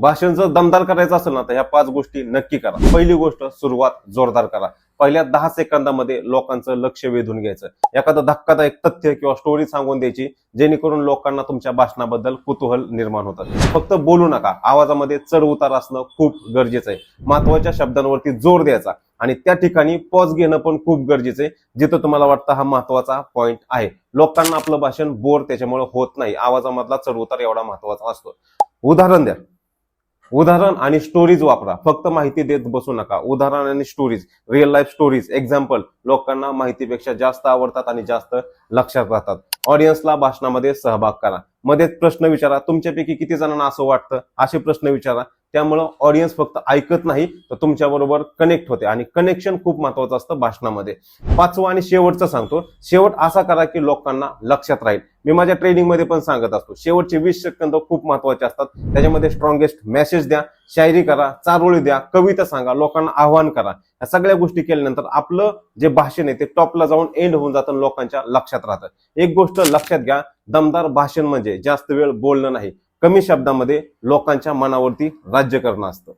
भाषण जर दमदार करायचं असेल ना तर ह्या 5 गोष्टी नक्की करा। पहिली गोष्ट, सुरुवात जोरदार करा। पहिल्या 10 सेकंदामध्ये लोकांचं लक्ष वेधून घ्यायचं। एखादं धक्कादायक तथ्य किंवा स्टोरी सांगून द्यायची जेणेकरून लोकांना तुमच्या भाषणाबद्दल कुतूहल निर्माण होतं। फक्त बोलू नका, आवाजामध्ये चढ उतार असणं खूप गरजेचं आहे। महत्त्वाच्या शब्दांवरती जोर द्यायचा आणि त्या ठिकाणी पॉज घेणं पण खूप गरजेचं आहे जिथं तुम्हाला वाटतं हा महत्त्वाचा पॉइंट आहे। लोकांना आपलं भाषण बोर त्याच्यामुळे होत नाही, आवाजामधला चढ उतार एवढा महत्त्वाचा असतो। उदाहरण द्या, उदाहरण आणि स्टोरीज वापरा। फक्त माहिती देत बसू नका, उदाहरण आणि stories, real life stories, example लोकांना माहितीपेक्षा जास्त आवडतात आणि जास्त लक्षात राहतात। ऑडियन्सला भाषणामध्ये सहभाग करा, मध्ये प्रश्न विचारा, तुमच्यापैकी किती जणांना असं वाटतं, असे प्रश्न विचारा। त्यामुळं ऑडियन्स फक्त ऐकत नाही तर तुमच्या बरोबर कनेक्ट होते आणि कनेक्शन खूप महत्वाचं असतं भाषणामध्ये। 5वं आणि शेवटचं सांगतो, शेवट असा करा की लोकांना लक्षात राहील। मी माझ्या ट्रेनिंग मध्ये पण सांगत असतो, शेवटचे 20 सेकंद खूप महत्वाचे असतात। त्याच्यामध्ये स्ट्रॉंगेस्ट मेसेज द्या, शायरी करा, चारोळी द्या, कविता सांगा, लोकांना आव्हान करा। या सगळ्या गोष्टी केल्यानंतर आपलं जे भाषण आहे ते टॉपला जाऊन एंड होऊन जातं, लोकांच्या लक्षात राहतं। एक गोष्ट लक्षात घ्या, दमदार भाषण म्हणजे जास्त वेळ बोलणं नाही, कमी शब्दामध्ये लोकांच्या मनावरती राज्य करणं असतं।